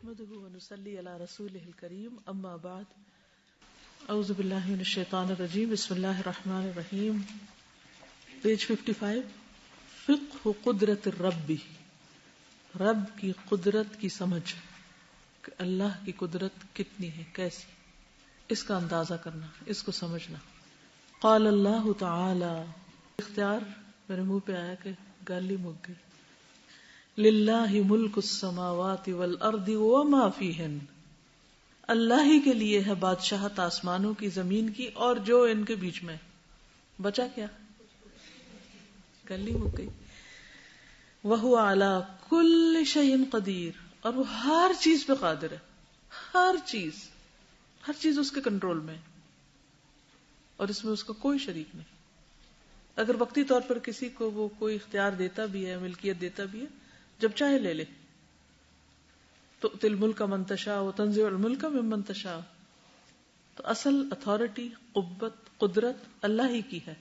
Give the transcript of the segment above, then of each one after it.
نحمده ونصلي على رسوله الكريم اما بعد اعوذ باللہ من الشیطان الرجیم بسم اللہ الرحمن الرحیم پیج 55 فقہ قدرت الرب رب کی قدرت کی سمجھ کہ اللہ کی قدرت کتنی ہے کیسی اس کا اندازہ کرنا اس کو سمجھنا قال اللہ تعالی اختیار میرے منہ پہ آیا کہ گالی مک گئی للہ ملک السماوات والارض وما فیہن اللہ ہی کے لیے ہے بادشاہت آسمانوں کی زمین کی اور جو ان کے بیچ میں بچا کیا گلی ہو گئی وہو علی کل شیء قدیر اور وہ ہر چیز پہ قادر ہے ہر چیز اس کے کنٹرول میں اور اس میں اس کا کوئی شریک نہیں اگر وقتی طور پر کسی کو وہ کوئی اختیار دیتا بھی ہے ملکیت دیتا بھی ہے جب چاہے لے لے تؤتی الملک من تشاء وتنزع الملک ممن تشاء تو اصل اتھارٹی قوت قدرت اللہ ہی کی ہے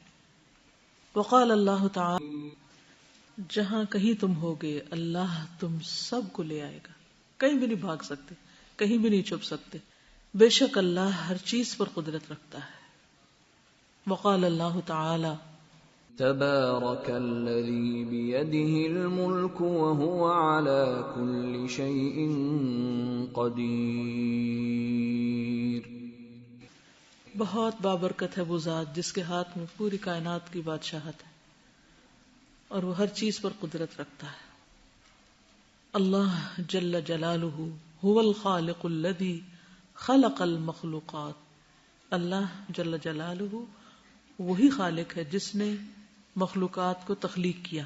وقال اللہ تعالی جہاں کہیں تم ہوگے اللہ تم سب کو لے آئے گا کہیں بھی نہیں بھاگ سکتے کہیں بھی نہیں چھپ سکتے بے شک اللہ ہر چیز پر قدرت رکھتا ہے وقال اللہ تعالی تبارك الذي بيده الملك وهو على كل شيء قدير بہت بابرکت ہے وہ ذات جس کے ہاتھ میں پوری کائنات کی بادشاہت ہے اور وہ ہر چیز پر قدرت رکھتا ہے اللہ جل جلالہ هو الخالق الذي خلق المخلوقات اللہ جل جلالہ وہی خالق ہے جس نے مخلوقات کو تخلیق کیا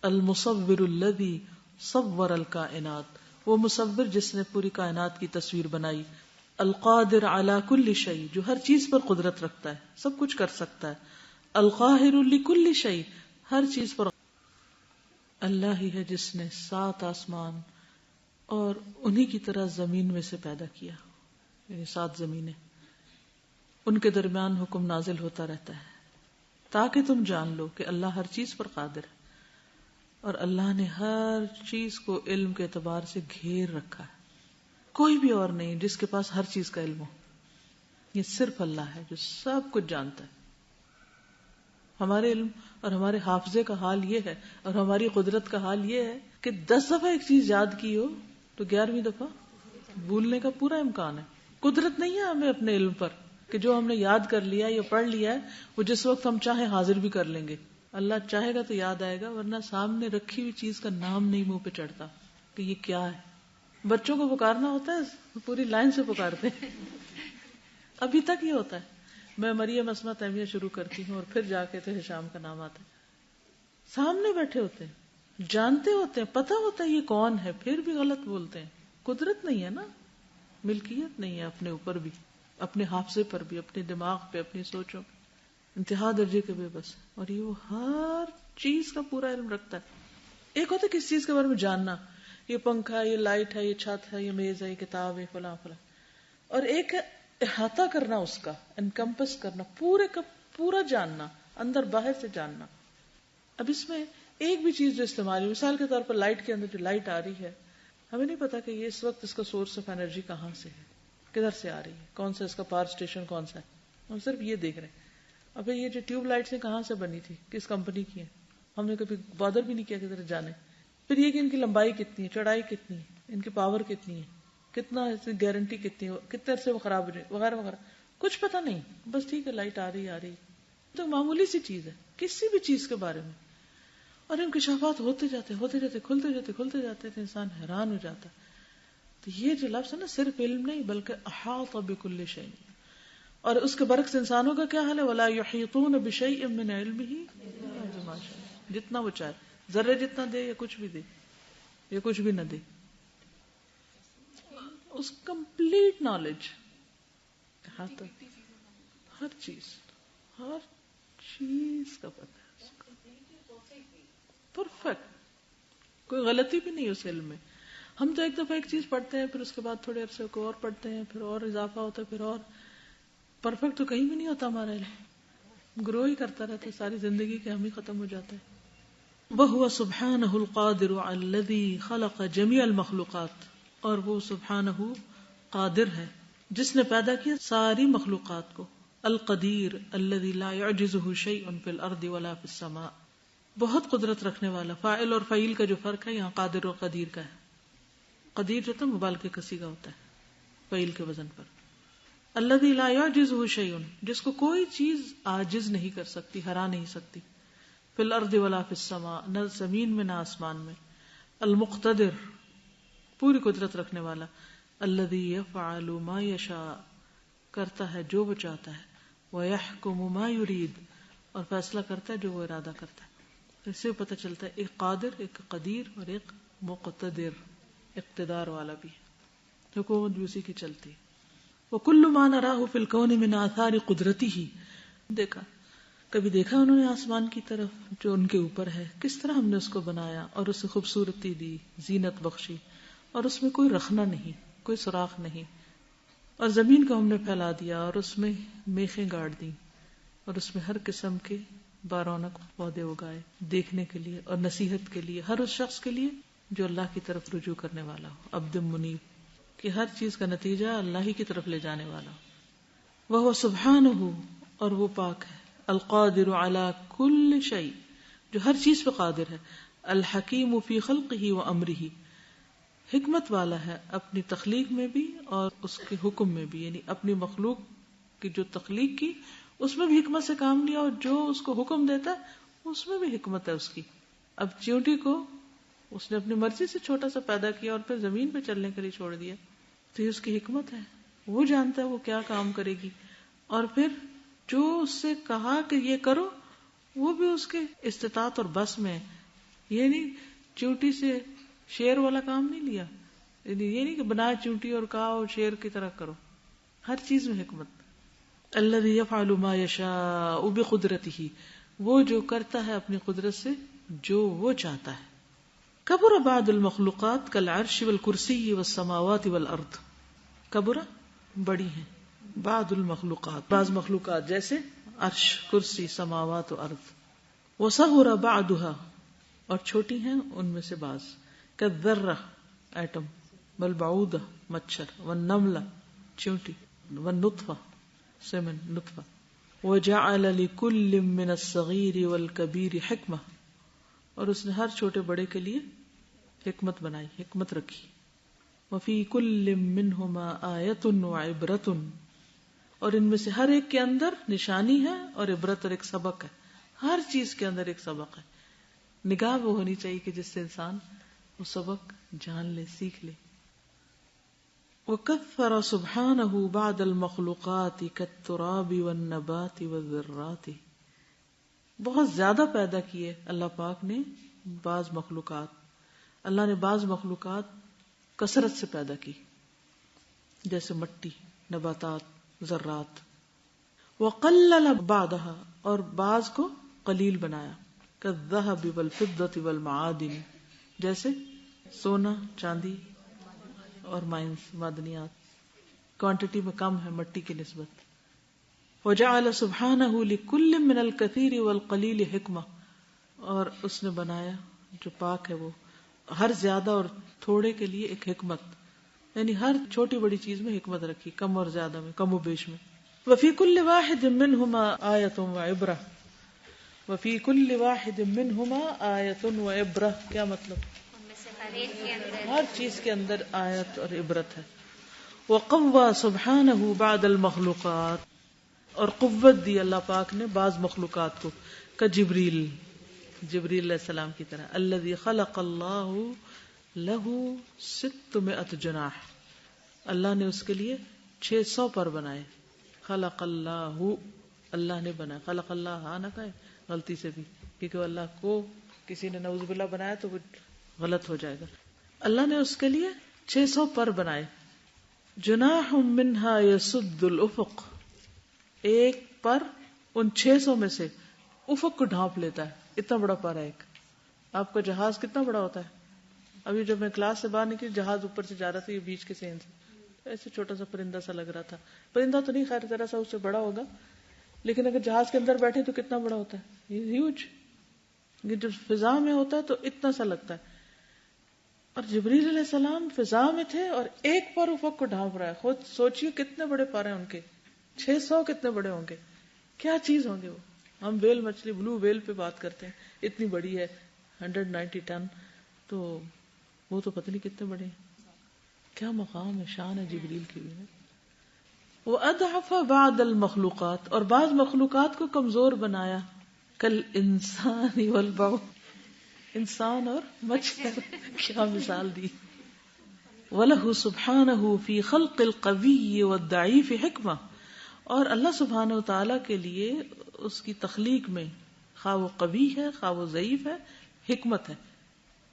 المصور الذی صور الکائنات وہ مصور جس نے پوری کائنات کی تصویر بنائی القادر علی کل شیء جو ہر چیز پر قدرت رکھتا ہے سب کچھ کر سکتا ہے القاہر لکل شیء ہر چیز پر اللہ ہی ہے جس نے 7 آسمان اور انہی کی طرح زمین میں سے پیدا کیا یعنی 7 زمینیں ان کے درمیان حکم نازل ہوتا رہتا ہے تاکہ تم جان لو کہ اللہ ہر چیز پر قادر ہے اور اللہ نے ہر چیز کو علم کے اعتبار سے گھیر رکھا ہے کوئی بھی اور نہیں جس کے پاس ہر چیز کا علم ہو یہ صرف اللہ ہے جو سب کچھ جانتا ہے ہمارے علم اور ہمارے حافظے کا حال یہ ہے اور ہماری قدرت کا حال یہ ہے کہ 10 دفعہ ایک چیز یاد کی ہو تو 11ویں دفعہ بھولنے کا پورا امکان ہے قدرت نہیں ہے ہمیں اپنے علم پر کہ جو ہم نے یاد کر لیا یا پڑھ لیا ہے وہ جس وقت ہم چاہیں حاضر بھی کر لیں گے اللہ چاہے گا تو یاد آئے گا ورنہ سامنے رکھی ہوئی چیز کا نام نہیں منہ پہ چڑھتا کہ یہ کیا ہے بچوں کو پکارنا ہوتا ہے پوری لائن سے پکارتے ہیں ابھی تک یہ ہوتا ہے میں مریم اسماء تیمیہ شروع کرتی ہوں اور پھر جا کے تو ہشام کا نام آتا ہے سامنے بیٹھے ہوتے ہیں جانتے ہوتے ہیں پتہ ہوتا ہے یہ کون ہے پھر بھی غلط بولتے ہیں قدرت نہیں ہے نا ملکیت نہیں ہے اپنے اوپر بھی اپنے حافظے پر بھی اپنے دماغ پہ اپنی سوچوں پہ انتہا درجے کے بے بس اور یہ وہ ہر چیز کا پورا علم رکھتا ہے ایک ہوتا ہے کس چیز کے بارے میں جاننا یہ پنکھا ہے یہ لائٹ ہے یہ چھت ہے یہ میز ہے یہ کتاب ہے فلاں فلاں اور ایک احاطہ کرنا اس کا انکمپس کرنا پورے کا پورا جاننا اندر باہر سے جاننا اب اس میں ایک بھی چیز جو استعمال ہے مثال کے طور پر لائٹ کے اندر جو لائٹ آ رہی ہے ہمیں نہیں پتا کہ یہ اس وقت اس کا سورس آف انرجی کہاں سے ہے کدھر سے آ رہی ہے کون سا اس کا پاور اسٹیشن کون سا ہے ہم صرف یہ دیکھ رہے ہیں اب یہ جو ٹیوب لائٹس ہیں کہاں سے بنی تھی کس کمپنی کی ہیں ہم نے کبھی بادر بھی نہیں کیا کدھر جانے پھر یہ کہ ان کی لمبائی کتنی ہے چوڑائی کتنی ہے ان کی پاور کتنی ہے کتنا گارنٹی کتنی ہے کتنے عرصے وہ خراب ہو جائے وغیرہ وغیرہ کچھ پتہ نہیں بس ٹھیک ہے لائٹ آ رہی تو معمولی سی چیز ہے کسی بھی چیز کے بارے میں اور انکشافات ہوتے جاتے کھلتے جاتے تو انسان حیران ہو جاتا ہے تو یہ جو لفظ ہے نا صرف علم نہیں بلکہ احاط بكل شيء اور اس کے برعکس انسانوں کا کیا حال ہے ولا يحيطون بشيء من علمه الا بما شاء جتنا وہ چاہے ذرے جتنا دے یا کچھ بھی دے یا کچھ بھی نہ دے اس کمپلیٹ نالج ہر چیز کا پتہ ہے پرفیکٹ کوئی غلطی بھی نہیں اس علم میں ہم تو ایک دفعہ ایک چیز پڑھتے ہیں پھر اس کے بعد تھوڑے عرصے کو اور پڑھتے ہیں پھر اور اضافہ ہوتا ہے پھر اور پرفیکٹ تو کہیں بھی نہیں ہوتا ہمارا علم گرو ہی کرتا رہتا ہے ساری زندگی کے ہم ہی ختم ہو جاتا ہے وَهُوَ سُبْحَانَهُ الْقَادِرُ عَلَى الَّذِي خَلَقَ جَمِيعَ الْمَخْلُوقَاتِ اور وہ سبحانہ قادر ہے جس نے پیدا کیا ساری مخلوقات کو. القدیر الذی لا یعجزہ شیء فی الارض ولا فی السماء. بہت قدرت رکھنے والا. فاعل اور فعیل کا جو فرق ہے یہاں قادر اور قدیر کا ہے. قدیر جو تو مبالغہ کسی کا ہوتا ہے فعیل کے وزن پر. الذی لا یعجزہ شیء جس کو کوئی چیز عاجز نہیں کر سکتی، ہرا نہیں سکتی. فی الارض ولا فی السماء نہ زمین میں نہ آسمان میں. المقتدر پوری قدرت رکھنے والا. الذی یفعل ما یشاء کرتا ہے جو وہ چاہتا ہے. ویحکم ما یرید اور فیصلہ کرتا ہے جو وہ ارادہ کرتا ہے. اس سے پتہ چلتا ہے ایک قادر، ایک قدیر اور ایک مقتدر، اقتدار والا بھی ہے. حکومت بھی اسی کی چلتی ہے. وکل ما نراہ فی الکون من آثار قدرتہ. دیکھا کبھی دیکھا انہوں نے آسمان کی طرف جو ان کے اوپر ہے، کس طرح ہم نے اس کو بنایا اور اسے خوبصورتی دی، زینت بخشی، اور اس میں کوئی رخنہ نہیں، کوئی سوراخ نہیں. اور زمین کو ہم نے پھیلا دیا اور اس میں میخیں گاڑ دی اور اس میں ہر قسم کے بارونق پودے اگائے دیکھنے کے لیے اور نصیحت کے لیے، ہر اس شخص کے لیے جو اللہ کی طرف رجوع کرنے والا ہو، عبد منیب، کہ ہر چیز کا نتیجہ اللہ ہی کی طرف لے جانے والا ہو. وہ سبحانہ اور وہ پاک ہے. القادر علی کل شیء جو ہر چیز پہ قادر ہے. الحکیم فی خلقہ و امرہ حکمت والا ہے اپنی تخلیق میں بھی اور اس کے حکم میں بھی. یعنی اپنی مخلوق کی جو تخلیق کی اس میں بھی حکمت سے کام لیا اور جو اس کو حکم دیتا ہے اس میں بھی حکمت ہے اس کی. اب چیونٹی کو اس نے اپنی مرضی سے چھوٹا سا پیدا کیا اور پھر زمین پہ چلنے کے لیے چھوڑ دیا، تو یہ اس کی حکمت ہے. وہ جانتا ہے وہ کیا کام کرے گی، اور پھر جو اس سے کہا کہ یہ کرو وہ بھی اس کے استطاعت اور بس میں ہے. یہ نہیں چیونٹی سے شیر والا کام نہیں لیا، یہ نہیں کہ بنا چیونٹی اور کہا اور شیر کی طرح کرو. ہر چیز میں حکمت. الذی یفعل ما یشاء بقدرتہ وہ جو کرتا ہے اپنی قدرت سے جو وہ چاہتا ہے. کبر بعض المخلوقات کالعرش والکرسی والسماوات والارض. کبر بڑی ہیں، بعض المخلوقات بعض مخلوقات جیسے عرش، کرسی، سماوات و ارض. وصغر بعضها اور چھوٹی ہیں ان میں سے بعض. کالذرہ ایٹم، والبعوضہ مچھر، والنملہ چیونٹی، والنطفہ سیمن نطفہ. وجعل لكل من الصغیر والکبیر حکمہ اور اس نے ہر چھوٹے بڑے کے لیے حکمت بنائی، حکمت رکھی. وفی کل منہما آیۃ وعبرۃ اور ان میں سے ہر ایک کے اندر نشانی ہے اور عبرت اور ایک سبق ہے. ہر چیز کے اندر ایک سبق ہے. نگاہ وہ ہونی چاہیے کہ جس سے انسان وہ سبق جان لے، سیکھ لے. وکثر سبحانہ بعد المخلوقات کالتراب والنبات والذرات. بہت زیادہ پیدا کیے اللہ پاک نے بعض مخلوقات. اللہ نے بعض مخلوقات کثرت سے پیدا کی جیسے مٹی، نباتات، ذرات. وقلل بعضها اور بعض کو قلیل بنایا. کالذهب والفضة والمعادن جیسے سونا، چاندی اور مائنز، معدنیات کوانٹٹی میں کم ہے مٹی کی نسبت. وجعل سبحانہ لكل من الكثير والقلیل حکمہ اور اس نے بنایا جو پاک ہے وہ ہر زیادہ اور تھوڑے کے لیے ایک حکمت، یعنی ہر چھوٹی بڑی چیز میں حکمت رکھی، کم اور زیادہ میں، کم و بیش میں. وفی کل واحد منہما آیۃ وعبرہ. وفی کل واحد منہما آیۃ وعبرہ کیا مطلب؟ ہر چیز کے اندر آیت اور عبرت ہے. وقوى سبحانہ بعد المخلوقات اور قوت دی اللہ پاک نے بعض مخلوقات کو، کا جبریل علیہ السلام کی طرح. الذی خلق اللہ لہ 600 جناح اللہ نے اس کے لیے 600 پر بنائے. خلق اللہ اللہ نے بنایا، خلق اللہ ہاں نہ کہے غلطی سے بھی، کیونکہ اللہ کو کسی نے نعوذ باللہ بنایا تو وہ غلط ہو جائے گا. اللہ نے اس کے لیے 600 پر بنائے. جناح منہا یسد الافق ایک پر ان 600 میں سے افق کو ڈھانپ لیتا ہے. اتنا بڑا پر ہے ایک. آپ کا جہاز کتنا بڑا ہوتا ہے؟ ابھی جب میں کلاس سے باہر نکلی جہاز اوپر سے جا رہا تھا، یہ بیچ کے سین سے ایسے چھوٹا سا پرندہ سا لگ رہا تھا. پرندہ تو نہیں، خیر ذرا سا اس سے بڑا ہوگا، لیکن اگر جہاز کے اندر بیٹھے تو کتنا بڑا ہوتا ہے، یہ ہیوج. یہ جب فضا میں ہوتا ہے تو اتنا سا لگتا ہے. اور جبریل علیہ السلام فضا میں تھے اور ایک پر افق کو ڈھانپ رہا ہے. خود سوچیے کتنے بڑے پر ہیں ان کے, 600 کتنے بڑے ہوں گے, کیا چیز ہوں گے وہ. ہم ویل مچھلی, بلو ویل پہ بات کرتے ہیں, اتنی بڑی ہے 190 ٹن, تو وہ تو پتہ نہیں کتنے بڑے ہیں. کیا مقام ہے, شان ہے جبریل کی بھی. وہ اضعف بعض المخلوقات, اور بعض مخلوقات کو کمزور بنایا, کل انسان والبعوض, انسان اور مچھر. کیا مثال دی. وَلَهُ سُبْحَانَهُ فِي خَلْقِ الْقَوِيِّ وَالضَّعِيفِ حِکْمَةٌ, اور اللہ سبحانہ و تعالیٰ کے لیے اس کی تخلیق میں, خواہ وہ قوی ہے خواہ وہ ضعیف ہے, حکمت ہے.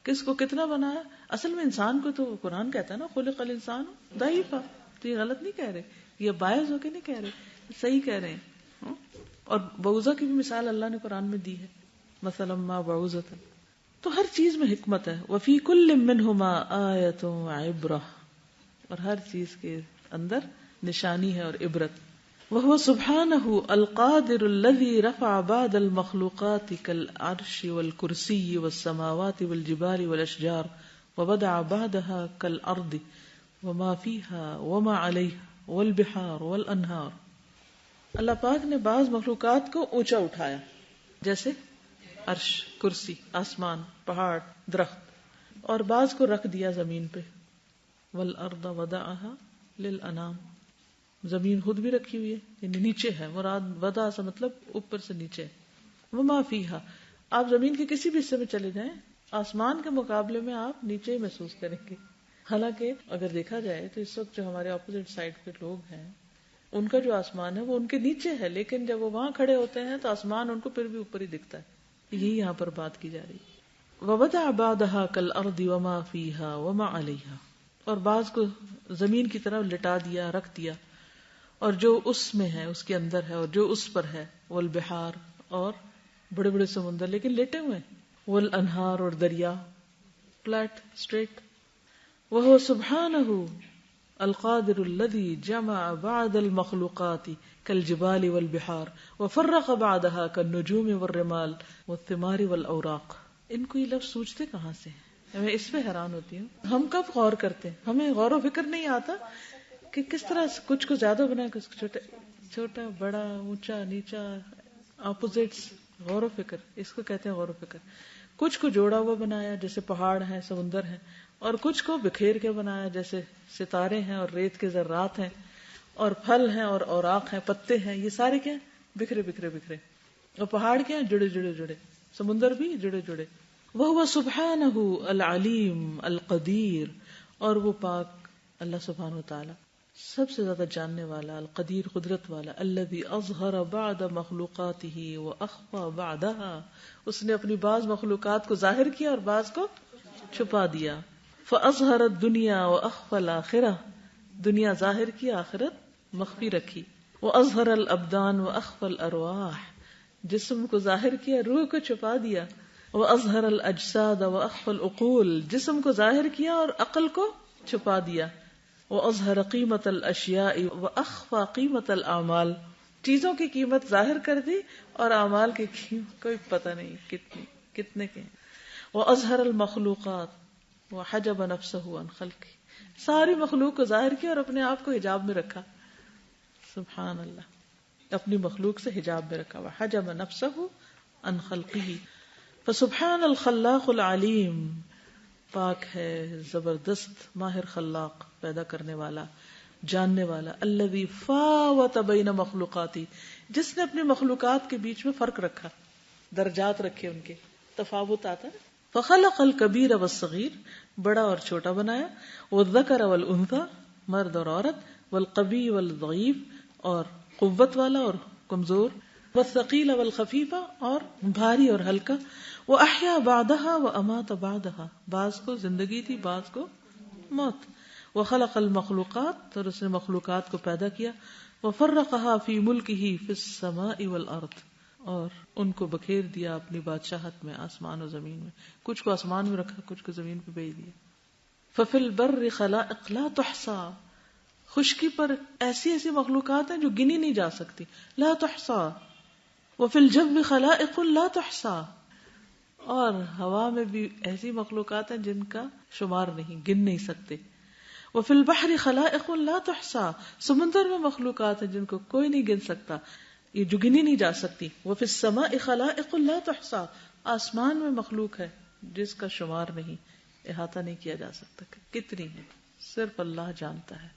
کس کو کتنا بنایا. اصل میں انسان کو تو قرآن کہتا ہے نا خلق الانسان ضعیفا, تو یہ غلط نہیں کہہ رہے, یہ باعث ہو کے نہیں کہہ رہے, صحیح کہہ رہے ہیں. اور بعوضہ کی بھی مثال اللہ نے قرآن میں دی ہے, مثلا ما بعوضۃ. تو ہر چیز میں حکمت ہے. وفی کل منہما آیۃ وعبرہ, اور ہر چیز کے اندر نشانی ہے اور عبرت. وهو سبحانہ القادر الذی رفع بعض المخلوقات کالعرش والکرسی والسماوات والجبال والاشجار ووضع بعضها کالارض وما فيها وما علیها والبحار والانہار. اللہ پاک نے بعض مخلوقات کو اونچا اٹھایا, جیسے عرش, کرسی, آسمان, پہاڑ, درخت, اور بعض کو رکھ دیا زمین پہ. والارض وضعها للانام, زمین خود بھی رکھی ہوئی ہے, یعنی نیچے ہے. مراد وضع سے مطلب اوپر سے نیچے. وما فیہا, آپ زمین کے کسی بھی حصے میں چلے جائیں, آسمان کے مقابلے میں آپ نیچے ہی محسوس کریں گے. حالانکہ اگر دیکھا جائے تو اس وقت جو ہمارے اپوزٹ سائڈ پہ لوگ ہیں, ان کا جو آسمان ہے وہ ان کے نیچے ہے, لیکن جب وہ وہاں کھڑے ہوتے ہیں تو آسمان ان کو پھر بھی اوپر ہی دکھتا ہے. یہی یہاں پر بات کی جا رہی. وَوَضَعَ بَعْضَهَا كَالْأَرْضِ وَمَا فِيهَا وَمَا عَلَيْهَا, اور بعض کو زمین کی طرف لٹا دیا, رکھ دیا, اور جو اس میں ہے, اس کے اندر ہے, اور جو اس پر ہے. والبحار, اور بڑے بڑے سمندر لیکن لیٹے ہوئے. والانہار, اور دریا فلیٹ اسٹریٹ. وَهُوَ سُبْحَانَهُ القادر الذي جمع بعض المخلوقات كالجبال والبحار وفرق بعضها كالنجوم والرمال والثمار والاوراق. ان کو یہ لفظ سوچتے کہاں سے ہیں؟ میں اس پہ حیران ہوتی ہوں. ہم کب غور کرتے ہیں؟ ہمیں غور و فکر نہیں آتا کہ کس طرح کچھ کو زیادہ بنایا, کچھ کو چھوٹا, بڑا, اونچا, نیچا, اپوزٹس. غور و فکر, اس کو کہتے ہیں غور و فکر. کچھ کو جوڑا ہوا بنایا جیسے پہاڑ ہیں, سمندر ہیں, اور کچھ کو بکھیر کے بنایا جیسے ستارے ہیں اور ریت کے ذرات ہیں, اور پھل ہیں اور اوراق ہیں, پتے ہیں. یہ سارے کیا ہیں؟ بکھرے بکھرے بکھرے. اور پہاڑ کیا ہیں؟ جڑے جڑے جڑے. سمندر بھی جڑے جڑے. وَهُوَ سُبْحَانَهُ الْعَلِيمُ الْقَدِيرُ, اور وہ پاک اللہ سبحانہ وتعالی سب سے زیادہ جاننے والا, القدیر قدرت والا. الذي اظہر بعد مخلوقاته واخفى بعدها, اس نے اپنی بعض مخلوقات کو ظاہر کیا اور بعض کو چھپا دیا. فاظہر الدنیا واخفى الاخرہ, دنیا ظاہر کی, آخرت مخفی رکھی. واظہر الابدان واخفى الارواح, جسم کو ظاہر کیا, روح کو چھپا دیا. واظہر الاجساد واخفى العقول, جسم کو ظاہر کیا اور عقل کو چھپا دیا. واظہر قیمت الاشیاء واخفى قیمت الاعمال, چیزوں کی قیمت ظاہر کر دی اور اعمال کی قیمت کوئی پتہ نہیں کتنے کے ہیں. واظہر المخلوقات وحجب نفسه عن خلقه, ساری مخلوق کو ظاہر کیا اور اپنے آپ کو حجاب میں رکھا. سبحان اللہ, اپنی مخلوق سے حجاب میں رکھا. وحجب نفسه عن خلقه. فسبحان الخلاق العلیم, پاک ہے زبردست ماہر خلاق, پیدا کرنے والا, جاننے والا. الذی فاوت بین مخلوقاتی, جس نے اپنی مخلوقات کے بیچ میں فرق رکھا, درجات رکھے, ان کے تفاوت آتا ہے. فخلق الکبیر والصغیر, بڑا اور چھوٹا بنایا. والذکر والانثی, مرد اور عورت. والقوی والضعیف, اور قوت والا اور کمزور. والثقیل والخفیف, اور بھاری اور ہلکا. واحیا بعدها وامات بعدها, بعض کو زندگی دی بعض کو موت. وخلق المخلوقات, اور اس نے مخلوقات کو پیدا کیا. وفرقها فی ملکہ فی السماء والارض, اور ان کو بکھیر دیا اپنی بادشاہت میں, آسمان و زمین میں. کچھ کو آسمان میں رکھا, کچھ کو زمین پہ بھیج دیا. ففی البر خلائق لا تحصى, خشکی پر ایسی ایسی مخلوقات ہیں جو گنی نہیں جا سکتی. لا تحصى. وفی الجو خلائق لا تحصى, اور ہوا میں بھی ایسی مخلوقات ہیں جن کا شمار نہیں، گن نہیں سکتے. وفی البحر خلائق لا تحصى، سمندر میں مخلوقات ہیں جن کو کوئی نہیں گن سکتا، یہ جو گنی نہیں جا سکتی. وفی السماء خلائق لا تحصى، آسمان میں مخلوق ہے جس کا شمار نہیں، احاطہ نہیں کیا جا سکتا کتنی ہے، صرف اللہ جانتا ہے.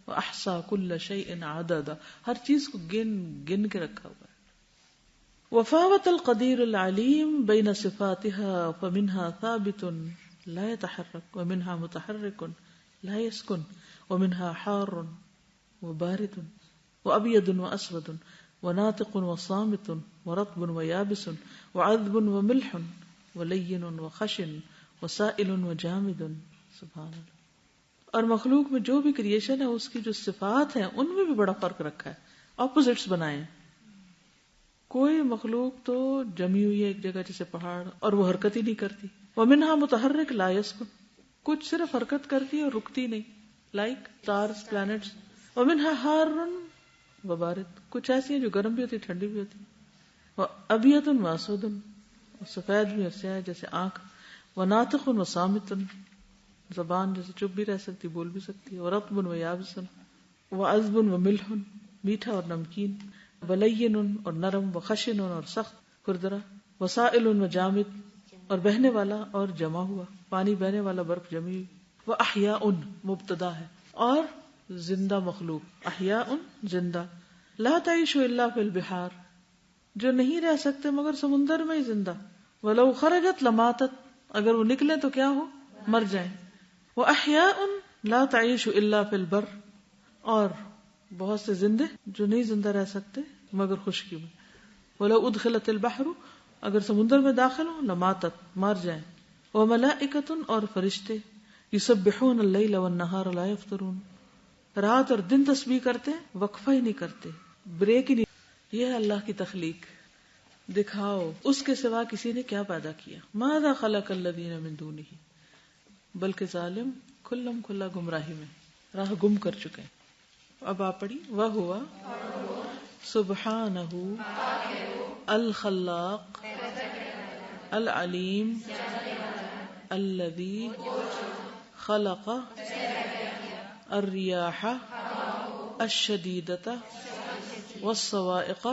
وَأَحْصَى كُلَّ شَيْءٍ عَدَدًا، ہر چیز کو گن کے رکھا ہوا ہے. وفاوت القدیر العلیم بین صفاتها فمنها ثابت لا يتحرك ومنها متحرك لا يسكن ومنها حار وبارد وأبيض وأسود وناطق وصامت ورطب ويابس وعذب وملح ولين وخشن وسائل وجامد. سبحان اللہ. اور مخلوق میں جو بھی کریشن ہے اس کی جو صفات ہیں ان میں بھی بڑا فرق رکھا ہے، اپوزٹس بنائے ہیں. کوئی مخلوق تو جمی ہوئی ہے ایک جگہ جیسے پہاڑ، اور وہ حرکت ہی نہیں کرتی. ومنها متحرک لا يسكن، کچھ صرف حرکت کرتی ہے اور رکتی نہیں، لائک اسٹارز، پلانٹس. ومنها حار وبارد، کچھ ایسی ہیں جو گرم بھی ہوتی ٹھنڈی بھی ہوتی. وابيض واسود، سفید بھی اور سیاہ جیسے آنکھ. وناطق وصامت، زبان جیسے چپ بھی رہ سکتی بول بھی سکتی. ورطب ویابس وعذب وملح، میٹھا اور نمکین. ولین اور نرم، وخشن اور سخت کھردرا. وسائل وجامد، اور بہنے والا اور جمع ہوا، پانی بہنے والا برف جمی ہوئی. واحیاء مبتدا ہے، اور زندہ مخلوق. احیاء زندہ. لا تعیش الا فی البحار، جو نہیں رہ سکتے مگر سمندر میں ہی زندہ. ولو خرجت لماتت، اگر وہ نکلے تو کیا ہو، مر جائیں. واحیاء لا تعیش الا فی البر، اور بہت سے زندے جو نہیں زندہ رہ سکتے مگر خشکی میں. ولو ادخلت البحر، اگر سمندر میں داخل ہو، لماتت، مر جائیں. وملائکۃ، اور فرشتے. یسبحون اللیل والنہار لا یفترون، رات اور دن تسبیح کرتے ہیں، وقفہ ہی نہیں کرتے، بریک ہی نہیں. یہ ہے اللہ کی تخلیق. دکھاؤ اس کے سوا کسی نے کیا پیدا کیا. ماذا خلق الذین من دونہ، بلکہ ظالم کھلم کھلا گمراہی میں راہ گم کر چکے ہیں. اب آپ پڑھی. وَهُوَ سبحانہ الخلاق العلیم الذی خلق الریاح الشدیدۃ والصواعق،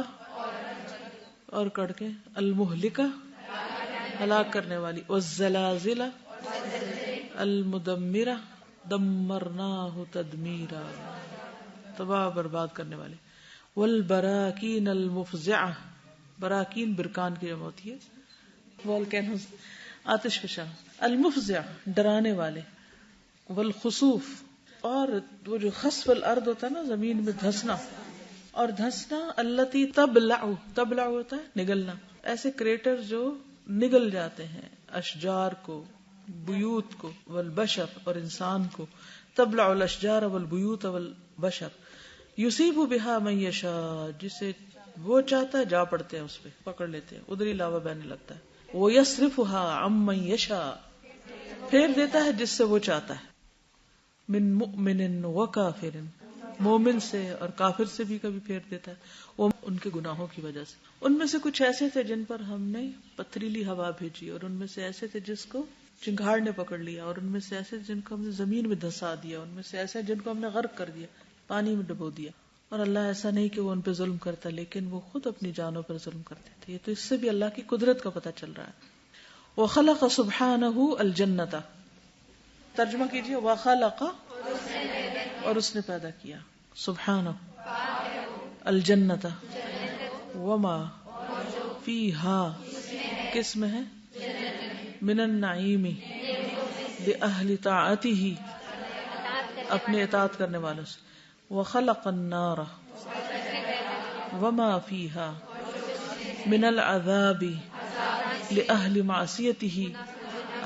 اور کڑ کے المہلکہ، ہلاک کرنے والی. والزلازل المدمرہ دمرناہ تدمیرا، تباہ برباد کرنے والے. والبراکین المفزعہ، براکین برکان کی جمع ہوتی ہے، والکینوز آتش فشاں. المفزع ڈرانے والے. والخسوف، اور وہ جو خسف الارض ہوتا ہے نا، زمین میں دھسنا، اور دھسنا. التی تبلع ہوتا ہے نگلنا، ایسے کریٹر جو نگل جاتے ہیں اشجار کو، بیوت کو. والبشر، اور انسان کو. تبلع الاشجار والبیوت والبشر. یصیب بها من یشاء، جسے وہ چاہتا ہے جا پڑتے ہیں اس پہ، پکڑ لیتے ہیں، ادھر ہی لاوا بہنے لگتا ہے. ویصرفها عن من یشاء، پھیر دیتا ہے جس سے وہ چاہتا ہے. من مؤمن وکافر، مومن سے اور کافر سے بھی کبھی پھیر دیتا ہے، وہ ان کے گناہوں کی وجہ سے. ان میں سے کچھ ایسے تھے جن پر ہم نے پتھریلی ہوا بھیجی، اور ان میں سے ایسے تھے جس کو چنگاڑ نے پکڑ لیا، اور ان میں سے ایسے جن کو ہم نے زمین میں دھسا دیا، ان میں سے ایسے جن کو ہم نے غرق کر دیا، پانی میں ڈبو دیا. اور اللہ ایسا نہیں کہ وہ ان پہ ظلم کرتا، لیکن وہ خود اپنی جانوں پر ظلم کرتے تھے. یہ تو اس سے بھی اللہ کی قدرت کا پتہ چل رہا ہے. وَخَلَقَ سُبْحَانَهُ الْجَنَّةَ، ترجمہ کیجئے. وَخَلَقَ، اور اس نے پیدا کیا، سبحانہ، الجنة، وما فیہا، کس میں ہے، من النعیم، لأہل طاعته، اپنے اطاعت کرنے والوں سے. وخلق النار وما فیها من العذاب لأہل معصیته،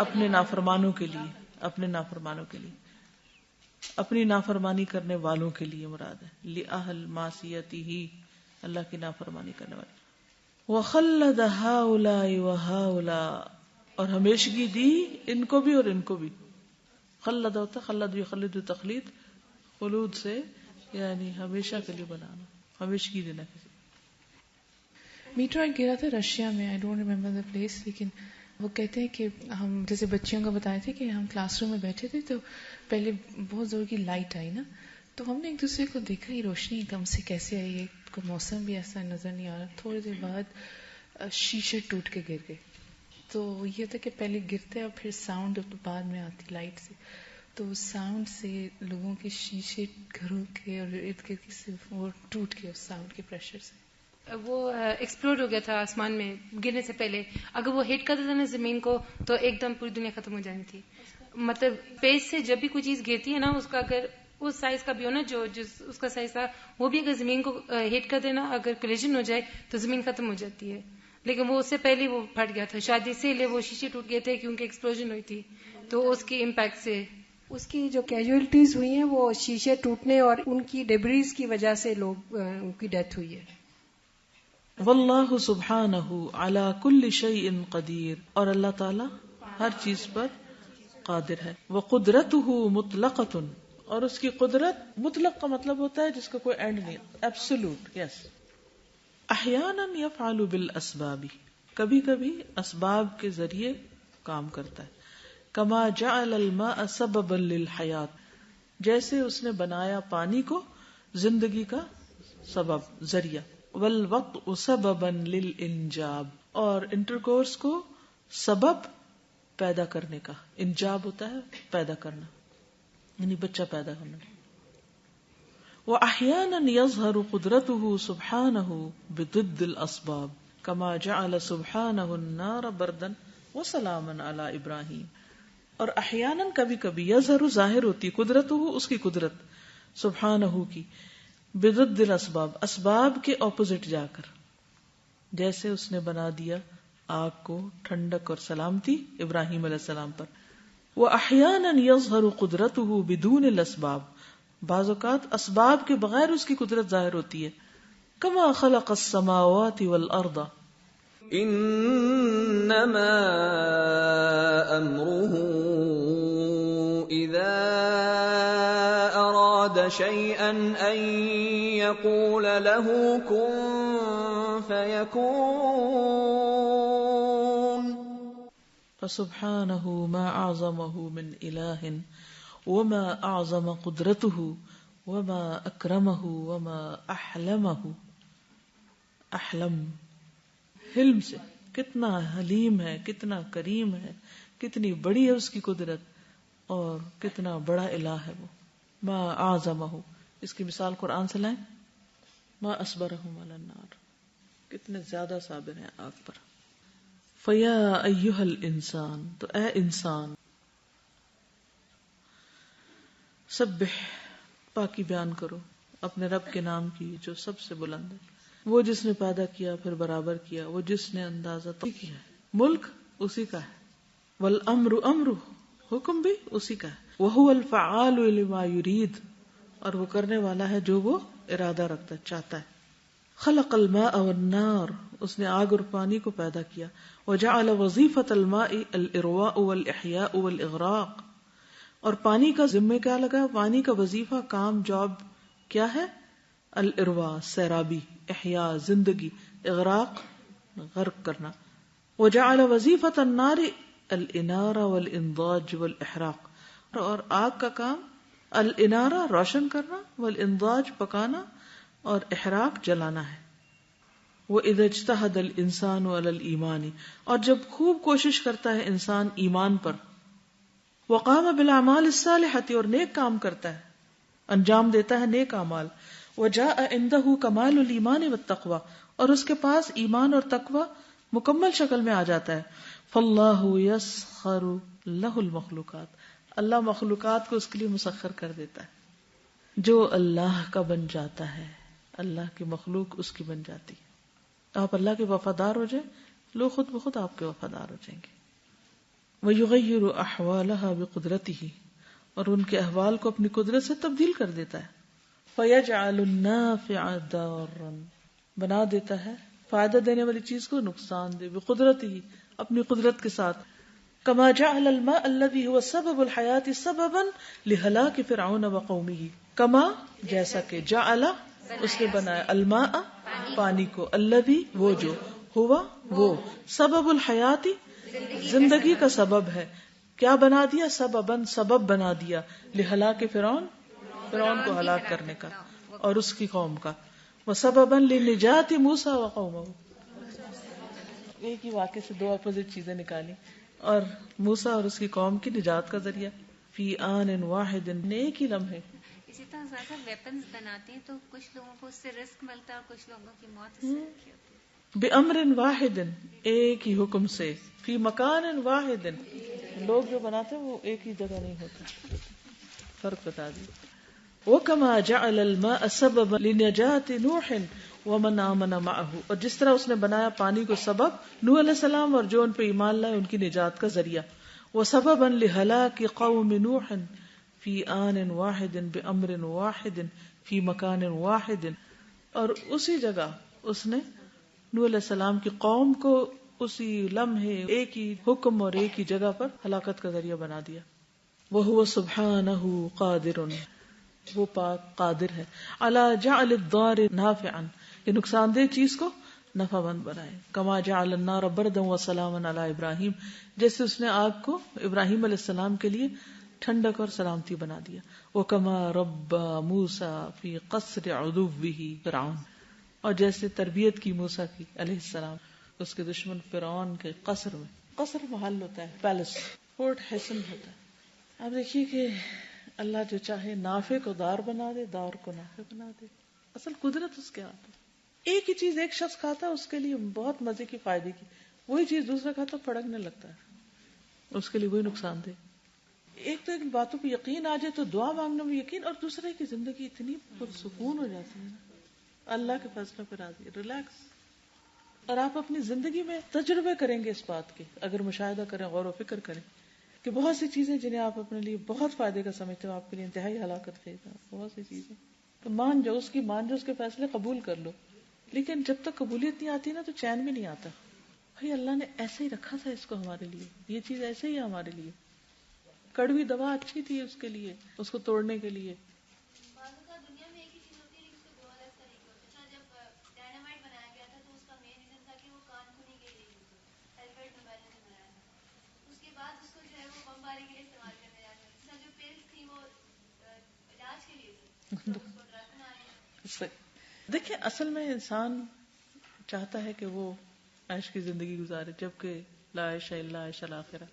اپنے نافرمانوں کے لیے، اپنے نافرمانوں کے لیے، اپنی نافرمانی کرنے والوں کے لیے مراد ہے. لأہل معصیته، اللہ کی نافرمانی کرنے والے. وخلد هؤلاء وهؤلاء، اور ہمیشگی دی ان کو بھی اور ان کو بھی. خلد ہوتا، خلد یخلد تخلید، خلود سے یعنی ہمیشہ کے لیے بنانا، ہمیشگی دینا کسی. میٹرو ایک گرا تھا رشیا میں، I don't remember the place, لیکن وہ کہتے ہیں کہ ہم جیسے بچیوں کا بتائے تھے کہ ہم کلاس روم میں بیٹھے تھے تو پہلے بہت زور کی لائٹ آئی نا، تو ہم نے ایک دوسرے کو دیکھا یہ روشنی ایک دم سے کیسے آئی ہے، کوئی موسم بھی ایسا نظر نہیں آ رہا. تھوڑی دیر بعد شیشے ٹوٹ کے گر گئے. تو یہ تھا کہ پہلے گرتے اور پھر ساؤنڈ بعد میں آتی لائٹ سے، تو ساؤنڈ سے لوگوں کے شیشے گھروں کے اور ارد گرد سے وہ ٹوٹ گئے اس ساؤنڈ کے پریشر سے. وہ ایکسپلوڈ ہو گیا تھا آسمان میں گرنے سے پہلے. اگر وہ ہٹ کرتا تھا نا زمین کو تو ایک دم پوری دنیا ختم ہو جانی تھی. مطلب پیس سے جب بھی کوئی چیز گرتی ہے نا، اس کا اگر اس سائز کا بھی ہو نا جو اس کا سائز تھا، وہ بھی اگر زمین کو ہٹ کر دینا، اگر کولیجن ہو جائے تو زمین ختم ہو جاتی ہے. لیکن وہ اس سے پہلے وہ پھٹ گیا تھا، شاید اسی لیے وہ شیشے ٹوٹ گئے تھے کیونکہ ایکسپلوژن ہوئی تھی تو اس کی امپیکٹ سے. اس کی جو کیجویلٹیز ہوئی ہیں وہ شیشے ٹوٹنے اور ان کی ڈیبریز کی وجہ سے ان کی ڈیتھ ہوئی ہے. واللہ سبحانہ علی کل شیء قدیر، اور اللہ تعالی ہر چیز پر قادر ہے. وقدرتہ مطلقۃ، اور اس کی قدرت مطلق کا مطلب ہوتا ہے جس کا کوئی اینڈ نہیں، ایبسولوٹ. یس. احیانا یفعل بالاسباب، کبھی کبھی اسباب کے ذریعے کام کرتا ہے. کما جعل الماء سببا للحیات، جیسے اس نے بنایا پانی کو زندگی کا سبب، ذریعہ. والوطء سببا للانجاب، اور انٹرکورس کو سبب پیدا کرنے کا. انجاب ہوتا ہے پیدا کرنا، یعنی بچہ پیدا کرنا. وَأَحْيَانًا يَظْهَرُ قُدْرَتُهُ سُبْحَانَهُ بِضِدِّ الْأَسْبَابِ كَمَا جَعَلَ سُبْحَانَهُ النَّارَ بَرْدًا وَسَلَامًا عَلَى إِبْرَاهِيمَ. اور احیاناً کبھی کبھی یظہر ظاہر ہوتی قدرتہ، اس کی قدرت سبحانہ کی، بضد الاسباب، اسباب کے اپوزٹ جا کر. جیسے اس نے بنا دیا آگ کو ٹھنڈک اور سلامتی ابراہیم علیہ السلام پر. وَأَحْيَانًا يَظْهَرُ قُدْرَتُهُ بِدُونِ الْأَسْبَابِ، بعض اوقات اسباب کے بغیر اس کی قدرت ظاہر ہوتی ہے. كَمَا خَلَقَ السَّمَاوَاتِ وَالْأَرْضَ انما امره اذا اراد شيئا ان يقول له كن فيكون. فسبحانه ما اعظمه من اله وما اعظم قدرته وما اکرمه وما احلمه. احلم، حلم سے، کتنا حلیم ہے، کتنا کریم ہے، کتنی بڑی ہے اس کی قدرت، اور کتنا بڑا الہ ہے وہ. ما اعظمہ، اس کی مثال قرآن سے لائیں. ما اصبرہم علی النار، کتنے زیادہ صابر ہیں آگ پر. فیا ایہا الانسان، تو اے انسان، سبح، پاکی بیان کرو اپنے رب کے نام کی جو سب سے بلند ہے. وہ جس نے پیدا کیا پھر برابر کیا، وہ جس نے اندازہ تو کیا ہے. ملک اسی کا ہے، والامر امرہ، حکم بھی اسی کا ہے. وہو الفعال لما یرید، اور وہ کرنے والا ہے جو وہ ارادہ رکھتا ہے، چاہتا ہے. خلق الماء والنار، اس نے آگ اور پانی کو پیدا کیا. وجعل وظیفۃ الماء الارواء والاحیاء والاغراق، اور پانی کا ذمہ کیا لگا؟ پانی کا وظیفہ، کام، جاب کیا ہے؟ الارواء سیرابی، احیاء زندگی، اغراق غرق کرنا. وجعل وظیفۃ النار الانارہ والانضاج والاحراق، اور آگ کا کام الانارہ روشن کرنا، والانضاج پکانا، اور احراق جلانا ہے. وَإِذَا اجْتَهَدَ الْإِنسَانُ عَلَى الْإِيمَانِ، اور جب خوب کوشش کرتا ہے انسان ایمان پر. وَقَامَ بِالْأَعْمَالِ الصَّالِحَةِ، اور نیک کام کرتا ہے، انجام دیتا ہے نیک اعمال. وَجَاءَ عِنْدَهُ كَمَالُ الْإِيمَانِ وَالتَّقْوَى، اور اس کے پاس ایمان اور تقوی مکمل شکل میں آ جاتا ہے. فَاللَّهُ يَسْخَرُ لَهُ الْمَخْلُوقَاتِ، اللہ مخلوقات کو اس کے لیے مسخر کر دیتا ہے. جو اللہ کا بن جاتا ہے، اللہ کی مخلوق اس کی بن جاتی ہے. آپ اللہ کے وفادار ہو جائیں، لوگ خود بخود آپ کے وفادار ہو جائیں گے. وَيُغَيِّرُ أَحْوَالَهَا بِقُدْرَتِهِ، اور ان کے احوال کو اپنی قدرت سے تبدیل کر دیتا ہے. فَيَجْعَلُ النَّافِعَ ضَارًّا، بنا دیتا ہے فائدہ دینے والی چیز کو نقصان دے. بقدرتہ، اپنی قدرت کے ساتھ. كما جعل الماء الذي هو سبب الحیات سببا لہلاک فرعون وقومه، کما جیسا کہ جعل اس نے بنایا الماء پانی کو، الذي وہ جو، ہوا وہ، سبب الحیات زندگی کا سبب ہے. کیا بنا دیا؟ سبب بنا دیا لہلاک فرعون کو ہلاک کرنے کا اور اس کی قوم کا. وسببا لنجات موسیٰ وقومہ. ایک ہی واقعے سے دو اپوزٹ چیزیں نکالی. اور موسیٰ اور اس کی قوم کی نجات کا ذریعہ فی آن واحد، ایک ہی لمحے. اسی طرح زیادہ ویپنز بناتے ہیں تو کچھ لوگوں کو اس سے رسک ملتا ہے اور کچھ لوگوں کی موت اس سے ہوتی ہے. بِأَمْرٍ واحد، ایک ہی حکم سے. فی مکان واحد، لوگ جو بناتے ہیں وہ ایک ہی جگہ نہیں ہوتے. فرق بتا دی. وَكَمَا جَعَلَ الْمَاءَ سَبَبًا لِنَجَاةِ نُوحٍ وَمَنْ آمَنَ مَعَهُ. اور جس طرح اس نے بنایا پانی کو سبب نوح علیہ السلام اور جو ان پہ ایمان لائے ان کی نجات کا ذریعہ. وَسَبَبًا لِهَلَاكِ قَوْمِ نُوحٍ فی آن واحد بِأَمْرٍ واحد فی مکان واحد. اور اسی جگہ اس نے نوح علیہ السلام کی قوم کو اسی لمحے ایک ہی حکم اور ایک ہی جگہ پر ہلاکت کا ذریعہ بنا دیا. وَهُوَ سُبْحَانَهُ قَادِرٌ، وہ پاک قادر ہے. عَلَى جَعْلِ الضَّارِ نَافِعًا، کہ نقصان دہ چیز کو نفع مند بنائے. كَمَا جَعَلَ النَّارَ بَرْدًا وَسَلَامًا عَلَى إِبْرَاهِيمَ، جیسے اس نے آگ کو ابراہیم علیہ السلام کے لیے ٹھنڈک اور سلامتی بنا دیا. وَكَمَا رَبَّى مُوسَى فِي قَصْرِ عُدُوِّهِ فِرْعَوْنَ، اور جیسے تربیت کی موسیٰ کی علیہ السلام اس کے دشمن فرعون کے قصر میں. قصر محل ہوتا ہے، پیلس، فورٹ حصن ہوتا ہے. اب دیکھیے کہ اللہ جو چاہے نافع کو دار بنا دے، دار کو نافع بنا دے. اصل قدرت اس کے ہاتھ ہے. ایک ہی چیز ایک شخص کھاتا ہے اس کے لیے بہت مزے کی فائدے کی، وہی چیز دوسرا کھاتا پھڑکنے لگتا ہے، اس کے لیے وہی نقصان دے. ایک تو ان باتوں پہ یقین آ جائے تو دعا مانگنے میں یقین، اور دوسرے کی زندگی اتنی پرسکون ہو جاتی ہے، اللہ کے فیصلوں پہ راضی، ریلیکس. اور آپ اپنی زندگی میں تجربے کریں گے اس بات کے، اگر مشاہدہ کریں، غور و فکر کریں کہ بہت سی چیزیں جنہیں آپ اپنے لیے بہت فائدے کا سمجھتے ہو آپ کے لیے انتہائی ہلاکت خیز ہیں. بہت سی چیزیں تو مان جاؤ، اس کے فیصلے قبول کر لو. لیکن جب تک قبولیت نہیں آتی نا تو چین بھی نہیں آتا. بھائی اللہ نے ایسے ہی رکھا تھا اس کو ہمارے لیے، یہ چیز ایسے ہی ہے ہمارے لیے. کڑوی دوا اچھی تھی اس کے لیے، اس کو توڑنے کے لیے. دنیا میں ایک ہی چیز ہوتی ہے لیکن اس کے دو الگ طریقے ہوتے ہیں. جب ڈائنامائٹ بنایا گیا تھا تو اس کا مین ریزن تھا کہ وہ کان کھونے کے لیے یوز ہوتا ہے، سلفیٹ موبائل سے بنایا تھا. اس کے بعد اس کو جو ہے وہ بمباری کے لیے استعمال کرنے جاتے ہیں. جو پیلز تھی وہ علاج کے لیے تھی، اس کو ڈرگ بنا لیا. دیکھیں اصل میں انسان چاہتا ہے کہ وہ عیش کی زندگی گزارے، جبکہ لا عیش الا عیش الاخرہ.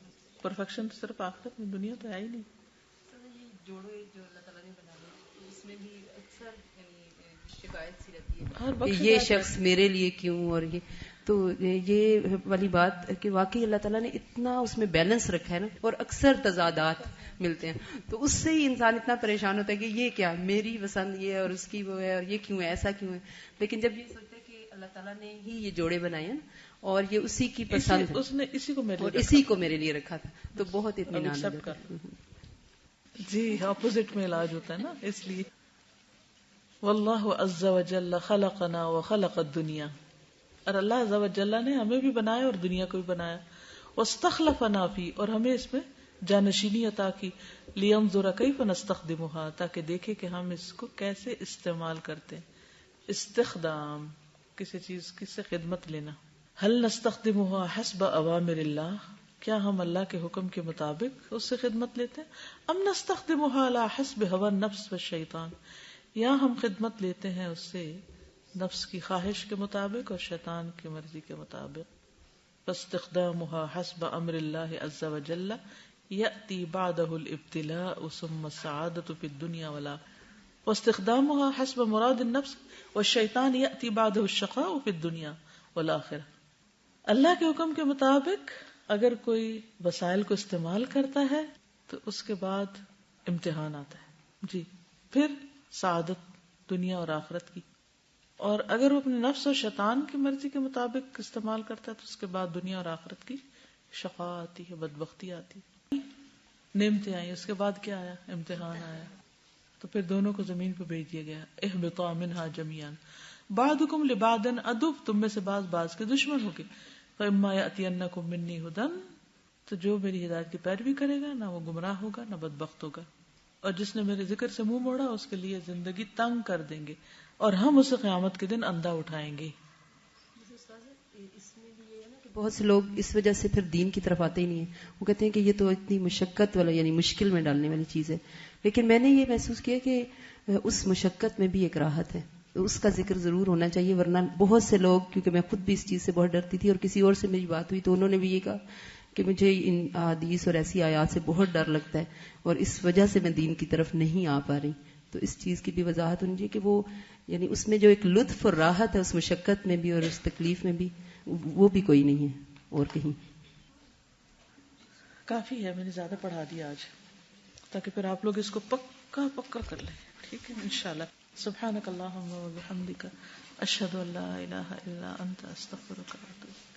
پرفیکشن صرف آخرت میں، دنیا تو ہے ہی نہیں. جوڑے جو اللہ تعالیٰ نے بنائے اس میں بھی اکثر شکایت سی رہتی ہے ہر وقت یہ شخص میرے لیے کیوں، اور یہ تو یہ والی بات کہ واقعی اللہ تعالیٰ نے اتنا اس میں بیلنس رکھا ہے نا، اور اکثر تضادات ملتے ہیں تو اس سے ہی انسان اتنا پریشان ہوتا ہے کہ یہ کیا میری پسند یہ اور اس کی وہ ہے، اور یہ کیوں ہے، ایسا کیوں ہے. لیکن جب یہ سوچتے ہیں کہ اللہ تعالیٰ نے ہی یہ جوڑے بنائے ہیں اور یہ اسی کی پسند ہے، اس نے اسی کو میرے لیے رکھا تھا، تو بہت اطمینان ہے. جی اپوزٹ میں علاج ہوتا ہے نا، اس لیے واللہ عز وجل خلقنا وخلق الدنیا، اور اللہ عز وجل نے ہمیں بھی بنایا اور دنیا کو بھی بنایا. واستخلفنا فی، اور ہمیں اس میں جانشینی عطا کی. لینظر کیف نستخدمها، تاکہ دیکھے کہ ہم اس کو کیسے استعمال کرتے ہیں. استخدام کسی چیز کی سے خدمت لینا. هل نستخدمها حسب اوامر اللہ، کیا ہم اللہ کے حکم کے مطابق اس سے خدمت لیتے ہیں؟ ام نستخدمها على حسب هوى النفس والشیطان، یا ہم خدمت لیتے ہیں اس سے نفس کی خواہش کے مطابق اور شیطان کی مرضی کے مطابق. فاستخدامها حسب امر اللہ عز وجل یأتی بعده الابتلاء ثم السعادة في الدنیا والآخرة، واستخدامها حسب مراد النفس والشیطان یأتی بعده الشقاء في الدنیا والآخرة. اللہ کے حکم کے مطابق اگر کوئی وسائل کو استعمال کرتا ہے تو اس کے بعد امتحان آتا ہے، جی، پھر سعادت دنیا اور آخرت کی. اور اگر وہ اپنے نفس اور شیطان کی مرضی کے مطابق استعمال کرتا ہے تو اس کے بعد دنیا اور آخرت کی شقا آتی ہے، بدبختی آتی ہے. نعمتیں آئی، اس کے بعد کیا آیا؟ امتحان آیا. تو پھر دونوں کو زمین پہ بھیج دیا گیا. اہبطا منہا جمیعا بعضکم لبعض عدو، تم میں سے بعض کے دشمن ہوگے. فاما یأتینکم منی ھدی، تو جو میری ہدایت کی پیروی کرے گا نہ وہ گمراہ ہوگا نہ بدبخت ہوگا، اور جس نے میرے ذکر سے منہ موڑا اس کے لیے زندگی تنگ کر دیں گے اور ہم اسے قیامت کے دن اندھا اٹھائیں گے. اس میں بھی یہ ہے نا کہ بہت سے لوگ اس وجہ سے پھر دین کی طرف آتے ہی نہیں ہیں. وہ کہتے ہیں کہ یہ تو اتنی مشقت والا یعنی مشکل میں ڈالنے والی چیز ہے. لیکن میں نے یہ محسوس کیا کہ اس مشقت میں بھی ایک راحت ہے, اس کا ذکر ضرور ہونا چاہیے. ورنہ بہت سے لوگ, کیونکہ میں خود بھی اس چیز سے بہت ڈرتی تھی اور کسی اور سے میری بات ہوئی تو انہوں نے بھی یہ کہا کہ مجھے ان حدیث اور ایسی آیات سے بہت ڈر لگتا ہے اور اس وجہ سے میں دین کی طرف نہیں آ پا رہی. تو اس چیز کی بھی وضاحت ہونی چاہیے کہ وہ یعنی اس میں جو ایک لطف اور راحت ہے اس مشقت میں بھی اور اس تکلیف میں بھی, وہ بھی کوئی نہیں ہے اور کہیں. کافی ہے, میں نے زیادہ پڑھا دیا آج, تاکہ پھر آپ لوگ اس کو پکا کر لیں. ٹھیک ہے انشاءاللہ. سبحانک اللہم و بحمدک اشہد ان لا الہ الا انت استغفرک و اتوب